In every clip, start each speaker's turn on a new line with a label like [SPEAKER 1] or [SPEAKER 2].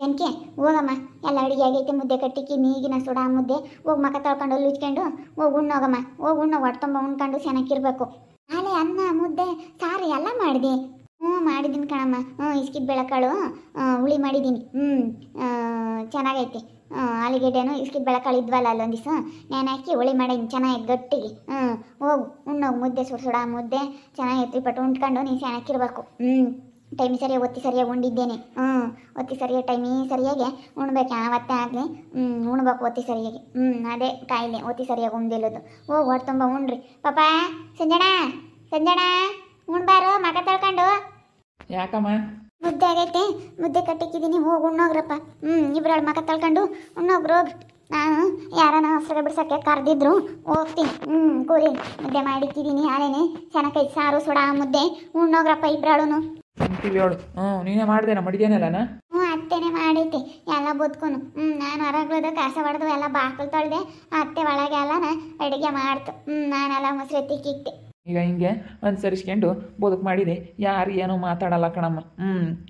[SPEAKER 1] ಏನಕ್ಕೆ ಹೋಗಮ್ಮ, ಎಲ್ಲ ಅಡುಗೆ ಆಗೈತೆ, ಮುದ್ದೆ ಕಟ್ಟಿಕ್ಕಿ ನೀಗಿನ ಸುಡಾ ಮುದ್ದೆ ಹೋಗಿ ಮಕ ತೊಳ್ಕೊಂಡು ಅಲ್ಲಿ ಉಜ್ಕೊಂಡು ಹೋಗಿ ಉಣ್ಣೋಗಮ್ಮ, ಹೋಗಿ ಉಣ್ಣೋ ಹೊಟ್ಟೆ ತುಂಬ ಉಣ್ಕೊಂಡು ಚೆನ್ನಾಗಿರ್ಬೇಕು. ನಾಳೆ ಅನ್ನ ಮುದ್ದೆ ಸಾರು ಎಲ್ಲ ಮಾಡಿದೆ. ಮಾಡಿದ್ದೀನಿ ಕಣಮ್ಮ. ಇಸ್ಕಿದ ಬೆಳೆಕಾಳು ಹುಳಿ ಮಾಡಿದ್ದೀನಿ. ಚೆನ್ನಾಗೈತೆ. ಆಲೂಗೆಡ್ಡೆನೂ ಇಸ್ಕಿದ ಬೆಳೆಕಾಳು ಇದ್ವಲ್ಲ ಅಲ್ಲೊಂದು ದಿವಸ ನಾನು ಹಾಕಿ ಹುಳಿ ಮಾಡೀನಿ ಚೆನ್ನಾಗಿ ಗಟ್ಟಿಗೆ. ಹೋಗು ಉಣ್ಣೋಗು ಮುದ್ದೆ ಸುಡ ಮುದ್ದೆ ಚೆನ್ನಾಗಿತ್ತು ಪಟ್ಟು ಉಂಡ್ಕೊಂಡು ನೀನು ಚೆನ್ನಾಗಿರ್ಬೇಕು. ಟೈಮ್ ಸರಿಯಾಗಿ ಒತ್ತಿ ಸರಿಯಾಗಿ ಉಂಡಿದ್ದೇನೆ. ಒತ್ತಿ ಸರಿಯಾಗಿ ಟೈಮಿ ಸರಿಯಾಗಿ ಉಣ್ಬೇಕು, ಯಾವತ್ತೇ ಆಗಲಿ ಉಣ್ಬೇಕು ಒತ್ತಿ ಸರಿಯಾಗಿ. ಅದೇ ಕಾಯಿಲೆ ಒತ್ತಿ ಸರಿಯಾಗಿ ಉಣ್ದಿಲ್ಲದು. ಹೋಗಿ ಹೊಟ್ಟೆ ತುಂಬ ಉಣ್ರಿ. ಪಾಪ ಸಂಜಣ ಸಂಜಣ ಉಣ್ಬಾರು ಮಕ ತೊಳ್ಕೊಂಡು.
[SPEAKER 2] ಯಾಕಮ್ಮ?
[SPEAKER 1] ಮುದ್ದೆ ಆಗೈತೆ, ಮುದ್ದೆ ಕಟ್ಟಿಕ್ಕಿದ್ದೀನಿ, ಹೋಗಿ ಉಣ್ಣೋಗ್ರಪ್ಪ. ಇಬ್ರಾಳು ಮಕ ತೊಳ್ಕೊಂಡು ಉಣ್ಣೋಗ್ರು ಹೋಗಿ. ನಾನು ಯಾರನ್ನ ಹಸ್ರಾಗ ಬಿಡ್ಸೋಕ್ಕೆ ಕರೆದಿದ್ರು ಹೋಗ್ತೀನಿ. ಕೂರಿ ಮುದ್ದೆ ಮಾಡಿಕ್ಕಿದ್ದೀನಿ ಹಾಲೇನೆ ಚೆನ್ನಾಗೈತೆ ಸಾರು ಸುಡಾ ಮುದ್ದೆ ಉಣ್ಣೋಗ್ರಪ್ಪ ಇಬ್ರಾಳು.
[SPEAKER 2] ಅಂತೀವಿ ಅವಳು. ನೀನೇ ಮಾಡ್ದೇನ ಮಡಿದೇನಲ್ಲನ?
[SPEAKER 1] ಅತ್ತೆನೇ ಮಾಡೈತೆ ಎಲ್ಲ ಬದುಕುನು. ನಾನು ಹೊರಗ್ಲದ ಕಸ ಹೊಡೆದು ಎಲ್ಲ ಬಾಕಲು ತೊಳೆದೆ. ಅತ್ತೆ ಒಳಗೆ ಎಲ್ಲನ ಅಡುಗೆ ಮಾಡ್ತು. ನಾನೆಲ್ಲ ಮೊಸರು ತಿಕ್ಕಿಕ್ತೆ.
[SPEAKER 2] ಈಗ ಹಿಂಗೆ ಅನುಸರಿಸ್ಕೊಂಡು ಬದುಕು ಮಾಡಿದೆ, ಯಾರು ಏನೋ ಮಾತಾಡಲ್ಲ ಕಣಮ್ಮ.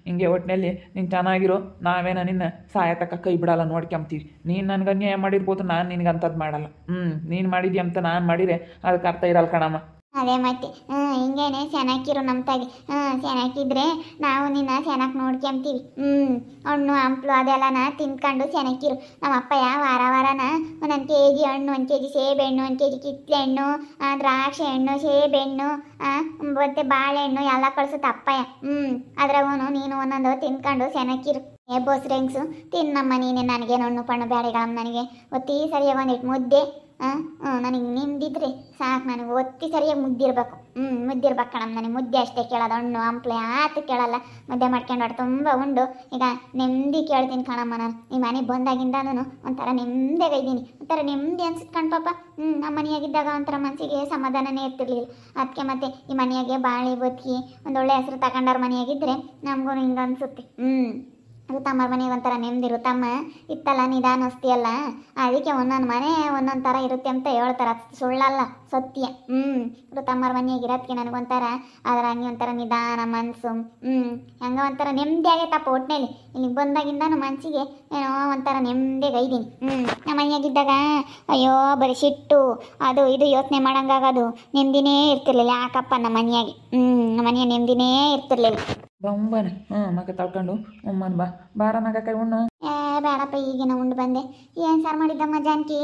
[SPEAKER 2] ಹಿಂಗೆ ಒಟ್ಟಿನಲ್ಲಿ ನೀನು ಚೆನ್ನಾಗಿರೋ, ನಾವೇನೋ ನಿನ್ನ ಸಹಾಯ ತಕ್ಕ ಕೈ ಬಿಡಲ್ಲ, ನೋಡ್ಕೊಂತೀವಿ. ನೀನು ನನಗೆ ಅನ್ಯಾಯ ಮಾಡಿರ್ಬೋದು, ನಾನು ನಿನಗೆ ಅಂಥದ್ದು ಮಾಡಲ್ಲ. ನೀನು ಮಾಡಿದ್ಯಾ ಅಂತ ನಾನು ಮಾಡಿದರೆ ಅದಕ್ಕೆ ಅರ್ಥ ಇರಲ್ಲ ಕಣಮ್ಮ.
[SPEAKER 1] ಅದೇ ಮತ್ತೆ ಹಿಂಗೇನೆ ಚೆನ್ನಾಗಿರು ನಮ್ಮ ತಾಗಿ. ಚೆನ್ನಾಗಿದ್ರೆ ನಾವು ನಿನ್ನ ಚೆನ್ನಾಗಿ ನೋಡ್ಕೊಂತೀವಿ. ಹಣ್ಣು ಹಂಪ್ಲು ಅದೆಲ್ಲನ ತಿನ್ಕೊಂಡು ಚೆನ್ನಾಗಿರು. ನಮ್ಮ ಅಪ್ಪಯ್ಯ ವಾರ ವಾರನ ಒಂದೊಂದು ಕೆ ಜಿ ಹಣ್ಣು, 1 ಕೆಜಿ ಸೇಬೆಹಣ್ಣು, 1 ಕೆಜಿ ಕಿತ್ತಳೆ ಹಣ್ಣು, ದ್ರಾಕ್ಷಿ ಹಣ್ಣು, ಸೇಬೆಹಣ್ಣು, ಮತ್ತು ಬಾಳೆಹಣ್ಣು ಎಲ್ಲ ಕಳ್ಸುತ್ತೆ ಅಪ್ಪಯ್ಯ. ಅದ್ರಾಗೂ ನೀನು ಒಂದೊಂದು ತಿನ್ಕೊಂಡು ಚೆನ್ನಾಗಿರು. ಬೋಸ್ರೆ ಹೆಂಗ್ಸು ತಿನ್ನಮ್ಮ ನೀನೆ. ನನಗೇನು ಹಣ್ಣು ಪಣ್ಣು ಬೇಳೆಗಳಮ್ಮ, ನನಗೆ ಒತ್ತಿ ಸರಿಯಾಗಿ ಒಂದಿಟ್ಟು ಮುದ್ದೆ ನನಗೆ ನಿಂದಿದ್ರೆ ಸಾಕು. ನನಗೆ ಒತ್ತಿ ಸರಿಯಾಗಿ ಮುದ್ದಿರ್ಬೇಕು. ಮುದ್ದಿರ್ಬೇಕು ಕಣಮ್ಮ. ನನಗೆ ಮುದ್ದೆ ಅಷ್ಟೇ ಕೇಳೋದು, ಹಣ್ಣು ಹಂಪ್ಲೆ ಆತು ಕೇಳಲ್ಲ. ಮುದ್ದೆ ಮಾಡ್ಕೊಂಡು ಹೊಟ್ಟೆ ತುಂಬ ಉಂಡು ಈಗ ನೆಮ್ಮದಿ ಕೇಳ್ತೀನಿ ಕಣಮ್ಮ. ನಾನು ಈ ಮನೆಗೆ ಬಂದಾಗಿಂದನೂ ಒಂಥರ ನೆಮ್ಮದಿಯಾಗಿದ್ದೀನಿ. ಒಂಥರ ನೆಮ್ಮದಿ ಅನ್ಸುತ್ತೆ ಕಣ್ ಪಾಪ. ನಮ್ಮ ಮನೆಯಾಗಿದ್ದಾಗ ಒಂಥರ ಮನಸ್ಸಿಗೆ ಸಮಾಧಾನನೇ ಇರ್ತಿರ್ಲಿಲ್ಲ. ಅದಕ್ಕೆ ಮತ್ತೆ ಈ ಮನೆಯಾಗೆ ಬಾಳಿ ಬದುಕಿ ಒಂದೊಳ್ಳೆ ಹೆಸರು ತಗೊಂಡವ್ರ ಮನೆಯಾಗಿದ್ದರೆ ನಮಗೂ ಹಿಂಗೆ ಅನಿಸುತ್ತೆ. ಋತಮ್ಮರ ಮನೆಗೆ ಒಂಥರ ನೆಮ್ಮದಿ. ಋತಮ್ಮ ಇತ್ತಲ್ಲ ನಿಧಾನಸ್ತಿ ಅಲ್ಲ, ಅದಕ್ಕೆ ಒಂದೊಂದು ಮನೆ ಒಂದೊಂದು ಥರ ಇರುತ್ತೆ ಅಂತ ಹೇಳ್ತಾರೆ. ಸುಳ್ಳಲ್ಲ, ಸತ್ಯ. ಋತಮ್ಮರ ಮನೆಯಾಗ ಇರೋದಕ್ಕೆ ನನಗೊಂಥರ ಅದ್ರ ಹಂಗೆ ಒಂಥರ ನಿಧಾನ ಮನಸ್ಸು. ಹಂಗೆ ಒಂಥರ ನೆಮ್ಮದಿ ಆಗೈತಪ್ಪ ಒಟ್ಟಿನಲ್ಲಿ. ಇಲ್ಲಿಗೆ ಬಂದಾಗಿಂದ ಮನಸ್ಸಿಗೆ ಏನೋ ಒಂಥರ ನೆಮ್ಮದಿಯಾಗಿ ಇದ್ದೀನಿ. ನಮ್ಮ ಮನೆಯಾಗಿದ್ದಾಗ ಅಯ್ಯೋ ಬರೀ ಸಿಟ್ಟು ಅದು ಇದು ಯೋಚನೆ ಮಾಡೋಂಗಾಗೋದು, ನೆಮ್ಮದಿನೇ ಇರ್ತಿರ್ಲಿಲ್ಲ. ಯಾಕಪ್ಪ ನಮ್ಮ ಮನೆಯಾಗೆ ನಮ್ಮ ಮನೆಯ ನೆಮ್ಮದಿನೇ ಇರ್ತಿರ್ಲಿಲ್ಲ.
[SPEAKER 2] ಬಂಬನೆ ಮಗ ತಳ್ಕೊಂಡು ಉಮ್ಮನ್ ಬಾರ ಮಗ ಕೈ ಉಣ್ಣು.
[SPEAKER 1] ಬೇಡಪ್ಪ ಈಗಿನ ಉಂಡು ಬಂದೆ. ಏನು ಸಾರು ಮಾಡಿದ್ದಮ್ಮ ಜಾನಕಿ?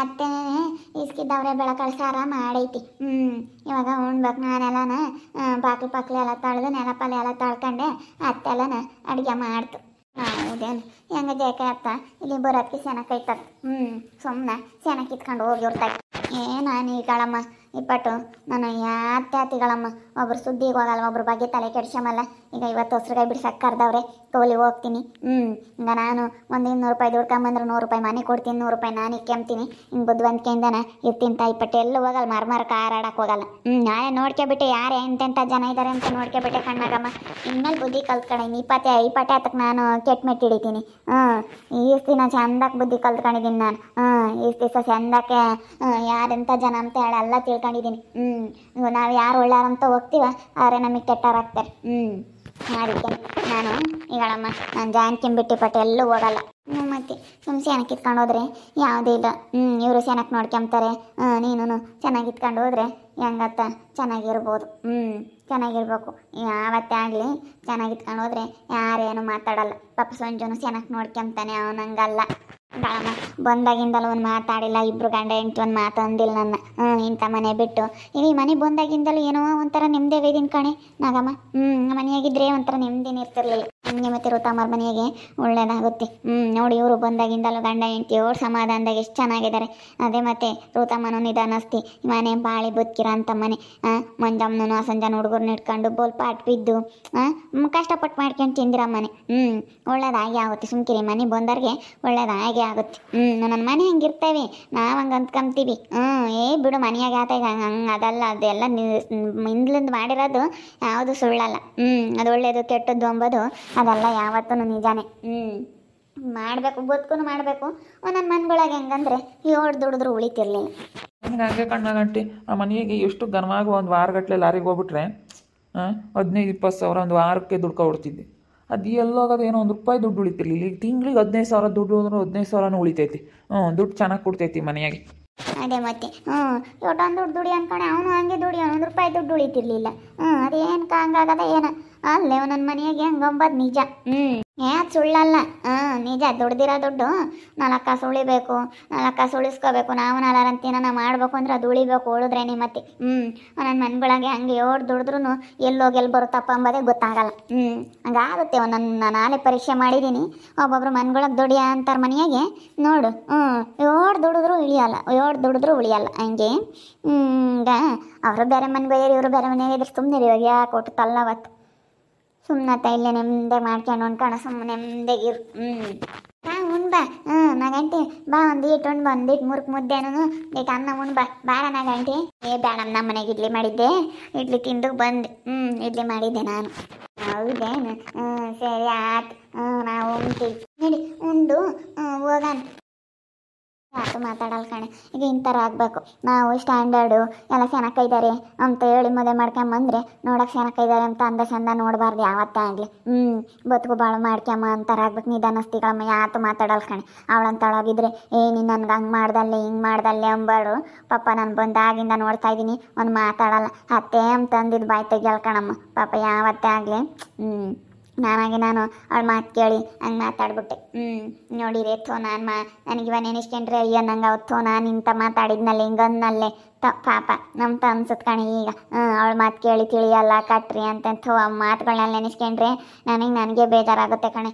[SPEAKER 1] ಅತ್ತೆ ಇಸ್ಕಿದ್ದವ್ರೆ ಬೆಳಕಾಳು ಸಾರ ಮಾಡೈತಿ. ಇವಾಗ ಉಣ್ಬೇಕು. ನಾನೆಲ್ಲನ ಬಾಕ್ಲು ಎಲ್ಲ ತೊಳೆದು ನೆಲ ಪಲ್ಯ ಎಲ್ಲ ತೊಳ್ಕೊಂಡೆ. ಅತ್ತೆಲ್ಲನ ಅಡುಗೆ ಮಾಡ್ತು. ಹೌದೇನು ಹೆಂಗ ಜೇಕೆ ಅತ್ತ ಇಲ್ಲಿ ಬರೋದಕ್ಕೆ ಚೆನ್ನಾಗೈತದ. ಸುಮ್ಮನೆ ಚೆನ್ನಾಗಿ ಕಿತ್ಕೊಂಡು ಹೋಗಿ ಇರ್ತಾಗ ನಾನು ಈಗಳಮ್ಮ ಇಪ್ಪಟ್ಟು ನಾನು ಯಾತ್ಯಾತಿಗಳಮ್ಮ. ಒಬ್ರು ಸುದ್ದಿಗೆ ಹೋಗಲ್ಲ, ಒಬ್ರು ಬಗ್ಗೆ ತಲೆ ಕೆಡ್ಸಮಲ್ಲ. ಈಗ ಇವತ್ತು ಹಸ್ರುಗಾಯಿ ಬಿಡ್ಸಕ್ಕೆ ಕರೆದವ್ರೆ, ತೋಲಿ ಹೋಗ್ತೀನಿ. ಈಗ ನಾನು ಒಂದು 200 ರೂಪಾಯಿ ದುಡ್ಕೊಂಬಂದ್ರೆ 100 ರೂಪಾಯಿ ಮನೆ ಕೊಡ್ತೀನಿ, 100 ರೂಪಾಯಿ ನಾನು ಇಕ್ಕೊಂತೀನಿ. ಹಿಂಗೆ ಬುದ್ಧಿವಂತಿಕೆಯಿಂದನ ಇರ್ತೀನಿ ತಾಯಿ. ಪಟ್ಟೆ ಎಲ್ಲೂ ಹೋಗಲ್ಲ, ಮರ್ಮರಕ್ಕೆ ಹಾರಾಡಕ್ಕೆ ಹೋಗಲ್ಲ. ನಾಳೆ ನೋಡ್ಕೊಬಿಟ್ಟೆ ಯಾರು ಎಂತೆಂಥ ಜನ ಇದ್ದಾರೆ ಅಂತ ನೋಡ್ಕೊಬಿಟ್ಟೆ ಕಣ್ಣಾಗಮ್ಮ. ಇನ್ಮೇಲೆ ಬುದ್ಧಿ ಕಲ್ತ್ಕೊಂಡಿನಿ. ಈ ಪಟ್ಟೆ ಹತ್ತಕ್ಕೆ ನಾನು ಕೆಟ್ಟ ಮೆಟ್ಟು ಹಿಡಿತೀನಿ. ಈಸ್ ದಿನ ಚಂದಕ್ಕೆ ಬುದ್ಧಿ ಕಲ್ತ್ಕೊಂಡಿದ್ದೀನಿ ನಾನು. ಈಸ್ ದಿವಸ ಚಂದಕ್ಕೆ ಯಾರೆಂಥ ಜನ ಅಂತ ಹೇಳಿ ಎಲ್ಲ ತಿಳ್ಕೊಂಡಿದ್ದೀನಿ. ನಾವು ಯಾರು ಒಳ್ಳೆಯವ್ರಂತ ಹೋಗ್ತೀವ ಅವರೇ ನಮಗೆ ಕೆಟ್ಟವರಾಗ್ತಾರೆ. ಅದಕ್ಕೆ ನಾನು ಈಗಳಮ್ಮ ನಾನು ಜಾನ್ಕಿಂಬಿಟ್ಟು ಪಟ್ಟೆ ಎಲ್ಲೂ ಹೋಗಲ್ಲ. ಮತ್ತು ಸುಮ್ಮನೆ ಚೆನ್ನಾಗಿ ಕಿತ್ಕೊಂಡು ಹೋದ್ರೆ ಯಾವುದೇ ಇಲ್ಲ. ಇವರು ಚೆನ್ನಾಗಿ ನೋಡ್ಕೊಂತಾರೆ, ನೀನು ಚೆನ್ನಾಗಿ ಇತ್ಕೊಂಡು ಹೋದ್ರೆ ಹೆಂಗತ್ತ ಚೆನ್ನಾಗಿರ್ಬೋದು. ಚೆನ್ನಾಗಿರ್ಬೇಕು. ಯಾವತ್ತೇ ಆಗಲಿ ಚೆನ್ನಾಗಿ ಇತ್ಕೊಂಡು ಹೋದ್ರೆ ಯಾರೇನು ಮಾತಾಡಲ್ಲ. ಪಾಪ ಸಂಜುನು ಚೆನ್ನಾಗಿ ನೋಡ್ಕೊಂತಾನೆ, ಅವನಂಗಲ್ಲ. ಬಂದಾಗಿಂದಲೂ ಒಂದು ಮಾತಾಡಿಲ್ಲ. ಇಬ್ಬರು ಗಂಡ ಹೆಂಡ್ತಿ ಒಂದು ಮಾತು ಅಂದಿಲ್ಲ ನನ್ನ. ಇಂಥ ಮನೆ ಬಿಟ್ಟು ಈಗ ಈ ಮನೆ ಬಂದಾಗಿಂದಲೂ ಏನೋ ಒಂಥರ ನೆಮ್ಮದಿಯಾಗಿದ್ದೀನಿ ಕಣೆ ನಾಗಮ್ಮ. ಮನೆಯಾಗಿದ್ದರೆ ಒಂಥರ ನೆಮ್ಮದಿನೇ ಇರ್ತಿರ್ಲಿಲ್ಲ. ಹಂಗೆ ಮತ್ತೆ ಋತಮ್ಮರ ಮನೆಯಾಗೆ ಒಳ್ಳೇದಾಗುತ್ತೆ. ನೋಡಿ ಇವರು ಬಂದಾಗಿಂದಲೂ ಗಂಡ ಹೆಂಡ್ತಿ ಅವ್ರು ಸಮಾಧಾನದಾಗ ಎಷ್ಟು ಚೆನ್ನಾಗಿದ್ದಾರೆ. ಅದೇ ಮತ್ತೆ ಋತಮ್ಮನೂ ನಿಧಾನಸ್ತಿ ಮನೆ ಬಾಳಿ ಬದುಕಿರೋ ಅಂಥ ಮನೆ. ಮಂಜಮ್ಮನೂ ಅಸಂಜನ ಹುಡುಗರ್ನ ಇಟ್ಕೊಂಡು ಬೋಲ್ ಪಾಟ್ ಬಿದ್ದು ಕಷ್ಟಪಟ್ಟು ಮಾಡ್ಕೊಂಡು ತಿಂದಿರೋ ಮನೆ. ಒಳ್ಳೇದಾಗಿ ಆಗುತ್ತೆ. ಸುಮ್ಕಿರಿ, ಮನೆ ಬಂದವ್ರಿಗೆ ಒಳ್ಳೇದಾಗೆ ಆಗುತ್ತೆ. ನನ್ನ ಮನೆ ಹಂಗಿರ್ತೇವೆ, ನಾವು ಹಂಗೆ ಅಂದ್ಕೊಂತೀವಿ. ಬಿಡು ಮನೆಯಾಗ ಆತಾಗ ಹಂಗೆ ಅದಲ್ಲ. ಅದೆಲ್ಲ ಹಿಂದ್ಲಿಂದ ಮಾಡಿರೋದು ಯಾವುದು ಸುಳ್ಳಲ್ಲ. ಅದು ಒಳ್ಳೇದು ಕೆಟ್ಟದ್ದು ಅಂಬೋದು ಅದೆಲ್ಲ ಯಾವತ್ತೂ ನಿಜಾನೇ. ಮಾಡಬೇಕು, ಬದುಕು ಮಾಡಬೇಕು. ಒಂದೊಂದು ಮನೆಗಳಾಗ ಹೆಂಗಂದ್ರೆ 7 ದುಡಿದ್ರು ಉಳಿತಿರ್ಲಿಲ್ಲ.
[SPEAKER 2] ನನಗೆ ಹಂಗೆ ಕಣ್ಣಾಗಂಟಿ ಆ ಮನೆಗೆ ಎಷ್ಟು ಘನವಾಗಿ ಒಂದು ವಾರಗಟ್ಟಲೆ ಲಾರಿಗೆ ಹೋಗ್ಬಿಟ್ರೆ 15-20 ಸಾವಿರ ಒಂದು ವಾರಕ್ಕೆ ದುಡ್ಕೊಬಿಡ್ತಿದ್ದೆ. ಅದು ಎಲ್ಲೋಗೋದು ಏನೋ ₹1 ದುಡ್ಡು ಉಳಿತಿರ್ಲಿಲ್ಲ. ಈಗ ತಿಂಗಳಿಗೆ 15,000 ದುಡ್ಡು ಅಂದ್ರೆ 15,000 ಉಳಿತೈತಿ. ದುಡ್ಡು ಚೆನ್ನಾಗಿ ಕೊಡ್ತೈತಿ ಮನೆಯಾಗೆ.
[SPEAKER 1] ಅದೇ ಮತ್ತೆ ಒಟ್ಟೊಂದು ದುಡ್ಡು ಅನ್ಕೊಂಡೆ ಅವನು ಹಂಗೆ ದುಡಿ ₹1 ದುಡ್ಡು ಉಳಿತಿರ್ಲಿಲ್ಲ. ಅದೇನು ಹಂಗಾಗದ ಏನ ಅಲ್ಲೇ ನನ್ನ ಮನೆಯಾಗೆ ಹಂಗಂಬದ್ ನಿಜ. ಅದು ಸುಳ್ಳಲ್ಲ. ನಿಜ. ದುಡ್ದಿರೋ ದುಡ್ಡು 4 ಕಾಸು ಉಳಿಬೇಕು, 4 ಕಾಸು ಉಳಿಸ್ಕೋಬೇಕು. ನಾವು 4 ಅಂತೀನ ಮಾಡ್ಬೇಕು ಅಂದ್ರೆ ಅದು ಉಳಿಬೇಕು, ಉಳಿದ್ರೇನೆ ಮತ್ತೆ ನನ್ನ ಮನ್ಗಳಿಗೆ ಹಂಗೆ ದುಡಿದ್ರೂ ಎಲ್ಲೋಗಿ ಎಲ್ಲಿ ಬರುತ್ತಪ್ಪ ಅಂಬೋದೇ ಗೊತ್ತಾಗಲ್ಲ. ಹಂಗಾಗುತ್ತೆ. ನಾನು ನಾಳೆ ಪರೀಕ್ಷೆ ಮಾಡಿದ್ದೀನಿ. ಒಬ್ಬೊಬ್ರು ಮನ್ಗಳಿಗೆ ದುಡಿಯ ಅಂತಾರೆ ಮನೆಯಾಗೆ ನೋಡು. ದುಡಿದ್ರೂ ಉಳಿಯಲ್ಲ ಹಂಗೆ. ಈಗ ಅವರು ಬೇರೆ ಮನೆಗೆ ಇವರು ಬೇರೆ ಮನೆಗೆ ಇದ್ರೆ ಸುಮ್ಮನೆ ಇವಾಗ ಯಾಕೆ ಕೊಟ್ಟು ತಲ್ಲವತ್ತು ಸುಮ್ಮನತ್ತ ಇಲ್ಲೇ ನೆಮ್ಮದಿ ಮಾಡ್ಕೊಂಡು ಉಣ್ಕೊಂಡು ಸುಮ್ಮನೆ ನೆಮ್ಮದಿಗಿರು. ಉಣ್ಬಾ. ನಾಗಂಟಿ ಬಾ, ಒಂದೀಟು ಉಣ್ಬಾ, ಒಂದೀಟು ಮುರುಕು ಮುದ್ದೆನೂ ಈಟ್ ಅನ್ನ ಉಣ್ಬಾ ಬಾರ ನಾಗಂಟಿ. ಬೇಡ, ನಮ್ಮ ಮನೆಗೆ ಇಡ್ಲಿ ಮಾಡಿದ್ದೆ, ಇಡ್ಲಿ ತಿಂದು ಬಂದೆ. ಇಡ್ಲಿ ಮಾಡಿದ್ದೆ ನಾನು. ಹೌದೇನು? ಸರಿ ಆಯ್ತು. ನಾವು ಉಣ್ತೀವಿ ನಡಿ, ಉಂಡು ಹೋಗೋಣ. ಯಾಕೆ ಮಾತಾಡಲ್ಲ ಕಣೆ. ಈಗ ಇಂಥರ ಆಗಬೇಕು ನಾವು. ಸ್ಟ್ಯಾಂಡರ್ಡು ಎಲ್ಲ ಚೆನ್ನಾಗಿದ್ದಾರೆ ಅಂತ ಹೇಳಿ ಮದುವೆ ಮಾಡ್ಕೊಂಬಂದ್ರೆ ನೋಡೋಕೆ ಚೆನ್ನಾಗಿದ್ದಾರೆ ಅಂತ ಅಂದ ಚಂದ ನೋಡಬಾರ್ದು ಯಾವತ್ತೇ ಆಗಲಿ. ಬದುಕು ಭಾಳ ಮಾಡ್ಕೊಂಬ ಅಂತಾರ ಆಗ್ಬೇಕು. ನಿಧಾನಸ್ತಿಗಳಮ್ಮ ಯಾತು ಮಾತಾಡಲ್ಲ ಕಣೆ. ಅವಳಂತೊಳಗಿದ್ರೆ ನೀನು ನನ್ಗೆ ಹಂಗೆ ಮಾಡ್ದಲ್ಲೇ ಹಿಂಗೆ ಮಾಡ್ದಲ್ಲೇ ಅಂಬಾಡು. ಪಾಪ ನಾನು ಬಂದಾಗಿಂದ ನೋಡ್ತಾ ಇದ್ದೀನಿ, ಒಂದು ಮಾತಾಡಲ್ಲ. ಅತ್ತೇ ಅಂತಂದಿದ್ದು ಬಾಯ್ ತೆಗಿಯಲ್ಲ ಕಣಮ್ಮ. ಪಾಪ ಯಾವತ್ತೇ ಆಗಲಿ ನಾನು ಅವಳ ಮಾತು ಕೇಳಿ ಹಂಗೆ ಮಾತಾಡ್ಬಿಟ್ಟೆ. ನೋಡಿರಿ ಎತ್ತೋ ನನಗಿವ ನೆನೆಸ್ಕೊಂಡ್ರೆ ಅಯ್ಯೋ ನಂಗೆ ಅವತ್ತೋ ನಾನು ಇಂಥ ಮಾತಾಡಿದ್ನಲ್ಲೇ ಹಿಂಗನ್ನಲ್ಲೇ ಪಾಪ ನಮ್ತ ಅನ್ಸುತ್ತೆ ಕಣೆ. ಈಗ ಅವಳ ಮಾತು ಕೇಳಿ ತಿಳಿಯಲ್ಲ ಕಟ್ರಿ ಅಂತಂತೂ ಆ ಮಾತುಗಳನ್ನ ನೆನೆಸ್ಕೊಂಡ್ರೆ ನನಗೆ ಬೇಜಾರಾಗುತ್ತೆ ಕಣೆ.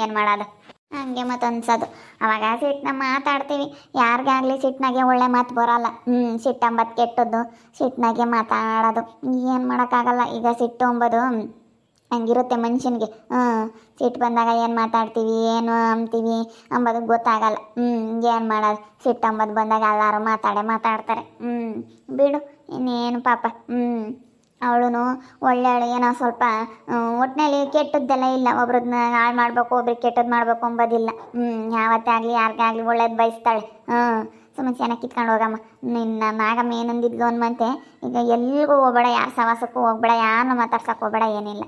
[SPEAKER 1] ಏನು ಮಾಡೋದು ಹಂಗೆ ಮತ್ತು ಅನ್ಸೋದು. ಅವಾಗ ಸಿಟ್ಟನ್ನ ಮಾತಾಡ್ತೀವಿ. ಯಾರಿಗಾಗಲಿ ಸಿಟ್ಟಿನಾಗೆ ಒಳ್ಳೆ ಮಾತು ಬರೋಲ್ಲ. ಸಿಟ್ಟಂಬತ್ತು ಕೆಟ್ಟದ್ದು, ಸಿಟ್ಟಿನಾಗೆ ಮಾತಾಡೋದು. ಏನು ಮಾಡೋಕ್ಕಾಗಲ್ಲ. ಈಗ ಸಿಟ್ಟು ಅಂಬೋದು ಹಂಗಿರುತ್ತೆ ಮನುಷ್ಯನಿಗೆ. ಸಿಟ್ಟು ಬಂದಾಗ ಏನು ಮಾತಾಡ್ತೀವಿ ಏನು ಅಂತೀವಿ ಅಂಬೋದು ಗೊತ್ತಾಗಲ್ಲ. ಏನು ಮಾಡೋದು. ಸಿಟ್ಟು ಅಂಬೋದು ಬಂದಾಗ ಎಲ್ಲರೂ ಮಾತಾಡ್ತಾರೆ. ಬಿಡು ಇನ್ನೇನು ಪಾಪ. ಅವಳು ಒಳ್ಳೆಯವಳು. ಏನೋ ಸ್ವಲ್ಪ ಒಟ್ಟಿನಲ್ಲಿ ಕೆಟ್ಟದ್ದೆಲ್ಲ ಇಲ್ಲ. ಒಬ್ರನ್ನ ಹಾಳು ಮಾಡಬೇಕು, ಒಬ್ರಿಗೆ ಕೆಟ್ಟದ್ದು ಮಾಡಬೇಕು ಅಂಬೋದಿಲ್ಲ. ಯಾವತ್ತೇ ಆಗಲಿ ಯಾರಿಗಾಗಲಿ ಒಳ್ಳೇದು ಬಯಸ್ತಾಳೆ. ಸುಮ್ಮನೆ ಚೆನ್ನಾಗಿ ಕಿತ್ಕೊಂಡು ಹೋಗಮ್ಮ. ನಿನ್ನ ನಾಗಮ್ಮ ಏನಂದಿದ್ಲು ಅನ್ಮಂತೆ, ಈಗ ಎಲ್ಲಿಗೂ ಹೋಗ್ಬೇಡ, ಯಾರ ಸವಾಸಕ್ಕೂ ಹೋಗ್ಬೇಡ, ಯಾರನ್ನೂ ಮಾತಾಡ್ಸಕ್ಕೆ ಹೋಗ್ಬೇಡ, ಏನಿಲ್ಲ.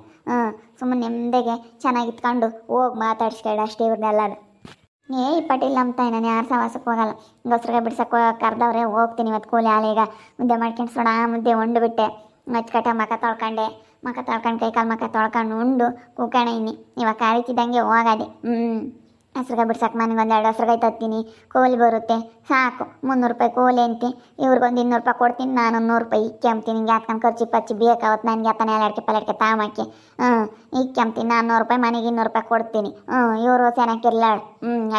[SPEAKER 1] ಸುಮ್ಮನೆ ನೆಮ್ಮದಿಗೆ ಚೆನ್ನಾಗಿ ಇತ್ಕೊಂಡು ಹೋಗಿ ಮಾತಾಡ್ಸ್ಬೇಡ ಅಷ್ಟೇ ಇವ್ರನ್ನೆಲ್ಲದು. ಇಪ್ಪಟ್ಟಿಲ್ಲ ಅಂತ ನಾನು ಯಾರು ಸವಾಸಕ್ಕೆ ಹೋಗಲ್ಲ. ಗೊಸ್ರಿಗೆ ಬಿಡ್ಸಕ್ಕೆ ಕರೆದವ್ರೆ ಹೋಗ್ತೀನಿ ಇವತ್ತು ಕೂಲಿ ಆಲೀಗ. ಮುದ್ದೆ ಮಾಡ್ಕೊಂಡು ಮುದ್ದೆ ಉಂಡುಬಿಟ್ಟೆ. ಮಚ್ಕಟ್ಟ ಮಖ ತೊಳ್ಕೊಂಡು ಕೈಕಾಲು ಮಖ ತೊಳ್ಕೊಂಡು ಉಂಡು ಕೂಕಣ ಇನ್ನಿ. ಇವಾಗ ಕಾರಿತಿದ್ದಂಗೆ ಹೋಗದೆ. ಹಸ್ರುಗಾಯಿ ಬಿಡ್ಸಕ್ಕೆ ಮನೆಗೆ 1 2 ಹಸ್ರುಗಾಯಿ ತತ್ತೀನಿ. ಕೋಲಿ ಬರುತ್ತೆ ಸಾಕು. ₹300 ಕೋಲಿ ಅಂತಿ. ಇವ್ರಿಗೊಂದು ₹200 ಕೊಡ್ತೀನಿ, ನಾನು ₹100 ಇಕ್ಕೆಂಬ್ತೀನಿ. ಹಿಂಗೆ ಹಾಕ್ಕೊಂಡು ಖರ್ಚು ಪಚ್ಚಿ ಬೇಕಾವತ್ತು ನನಗೆ ಆತನ ಎಳಡ್ಕೆ ಪಲಡ್ಕೆ ತಾಮಕ್ಕೆ ಇಕ್ಕೆಂಬ್ತೀನಿ. ನಾನು ₹100 ಮನೆಗೆ ₹200 ಕೊಡ್ತೀನಿ. ಇವರು ಚೆನ್ನಾಗಿರ್ಲಾಳು.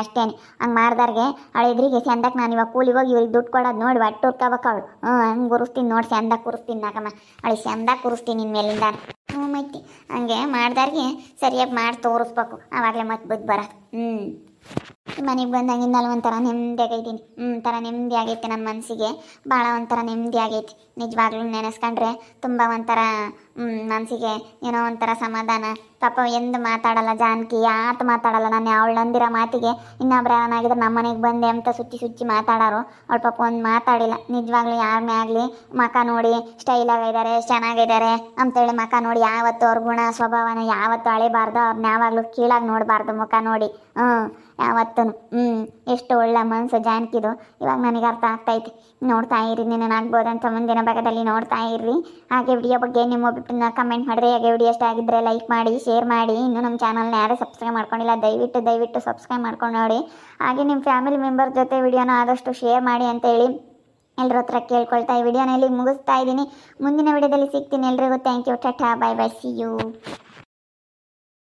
[SPEAKER 1] ಅಷ್ಟೇನೆ. ಹಂಗೆ ಮಾಡ್ದಾರ್ಗೆ ಅವಳಿದ್ರಿಗೆ ಚಂದಕ್ಕೆ ನಾನು ಇವಾಗ ಕೂಲಿಗೆ ಹೋಗಿ ಇವ್ರಿಗೆ ದುಡ್ಡು ಕೊಡೋದು ನೋಡಿ ಒಟ್ಟು ಉರ್ಕೋಬೇಕು ಅವಳು. ಹಂಗೆ ಉರಿಸ್ತೀನಿ ನೋಡಿ, ಚಂದ ಕೂರಿಸ್ತೀನಿ ನಾಕಮ್ಮ. ಅವಳಿಗೆ ಚಂದ ಕೂರಿಸ್ತೀನಿ ಇನ್ಮೇಲಿಂದ. ಮೈತಿ ಹಂಗೆ ಮಾಡ್ದಾರ್ಗೆ ಸರಿಯಾಗಿ ಮಾಡಿ ತೋರಿಸ್ಬೇಕು. ಆವಾಗಲೇ ಮತ್ತೆ ಬುದ್ಧಿ ಬರೋದು. ಮನೆಗೆ ಬಂದಾಗಿಂದಲ್ಲ ಒಂಥರ ನೆಮ್ಮದಿ ಆಗೈತೀನಿ. ಒಂಥರ ನೆಮ್ಮದಿ ಆಗೈತೆ ನನ್ನ ಮನಸ್ಸಿಗೆ. ಭಾಳ ಒಂಥರ ನೆಮ್ಮದಿ ಆಗೈತಿ. ನಿಜವಾಗ್ಲೂ ನೆನೆಸ್ಕೊಂಡ್ರೆ ತುಂಬ ಒಂಥರ ಮನಸ್ಸಿಗೆ ಏನೋ ಒಂಥರ ಸಮಾಧಾನ. ಪಾಪ ಎಂದು ಮಾತಾಡಲ್ಲ ಜಾನಕಿ, ಯಾತು ಮಾತಾಡಲ್ಲ. ನಾನು ಅವಳು ಅಂದಿರೋ ಮಾತಿಗೆ ಇನ್ನೊಬ್ರು ಯಾರನ್ನಾಗಿದ್ರೆ ನಮ್ಮ ಮನೆಗೆ ಬಂದೆ ಅಂತ ಸುಚ್ಚಿ ಮಾತಾಡೋರು. ಅವಳು ಪಾಪ ಒಂದು ಮಾತಾಡಿಲ್ಲ. ನಿಜವಾಗ್ಲೂ ಯಾರನ್ನೇ ಆಗಲಿ ಮಖ ನೋಡಿ ಸ್ಟೈಲಾಗಿದ್ದಾರೆ, ಚೆನ್ನಾಗಿದ್ದಾರೆ ಅಂತೇಳಿ ಮಖ ನೋಡಿ ಯಾವತ್ತೂ ಅವ್ರ ಗುಣ ಸ್ವಭಾವನ ಯಾವತ್ತೂ ಅಳಿಬಾರ್ದು. ಅವ್ರನ್ನ ಯಾವಾಗಲೂ ಕೀಳಾಗಿ ನೋಡಬಾರ್ದು ಮುಖ ನೋಡಿ. ಯಾವತ್ತೂ ಎಷ್ಟು ಒಳ್ಳೆ ಮನಸ್ಸು ಜಾನಕಿದು. ಇವಾಗ ನನಗೆ ಅರ್ಥ ಆಗ್ತೈತಿ. ನೋಡ್ತಾ ಇರಿ, ನೀನೇನಾಗ್ಬೋದಂತ ಮುಂದಿನ ಭಾಗದಲ್ಲಿ ನೋಡ್ತಾ ಇರ್ರಿ. ಹಾಗೆ ವಿಡಿಯೋ ಬಗ್ಗೆ ನಿಮ್ಮ ಒಬ್ಬರನ್ನ ಕಮೆಂಟ್ ಮಾಡಿರಿ. ಹಾಗೆ ವಿಡಿಯೋ ಇಷ್ಟ ಆಗಿದ್ದರೆ ಲೈಕ್ ಮಾಡಿ, ಶೇರ್ ಮಾಡಿ. ಇನ್ನೂ ನಮ್ಮ ಚಾನಲ್ನ ಯಾರೂ ಸಬ್ಸ್ಕ್ರೈಬ್ ಮಾಡ್ಕೊಂಡಿಲ್ಲ, ದಯವಿಟ್ಟು ಸಬ್ಸ್ಕ್ರೈಬ್ ಮಾಡ್ಕೊಂಡು ನೋಡಿ. ಹಾಗೆ ನಿಮ್ಮ ಫ್ಯಾಮಿಲಿ ಮೆಂಬರ್ ಜೊತೆ ವಿಡಿಯೋನ ಆದಷ್ಟು ಶೇರ್ ಮಾಡಿ ಅಂತೇಳಿ ಎಲ್ಲರ ಹತ್ರ ಕೇಳ್ಕೊಳ್ತಾ ಈ ವಿಡಿಯೋನ ಇಲ್ಲಿ ಮುಗಿಸ್ತಾ ಇದ್ದೀನಿ. ಮುಂದಿನ ವಿಡಿಯೋದಲ್ಲಿ ಸಿಗ್ತೀನಿ. ಎಲ್ರಿಗೂ thank you. Tata, bye bye, see you.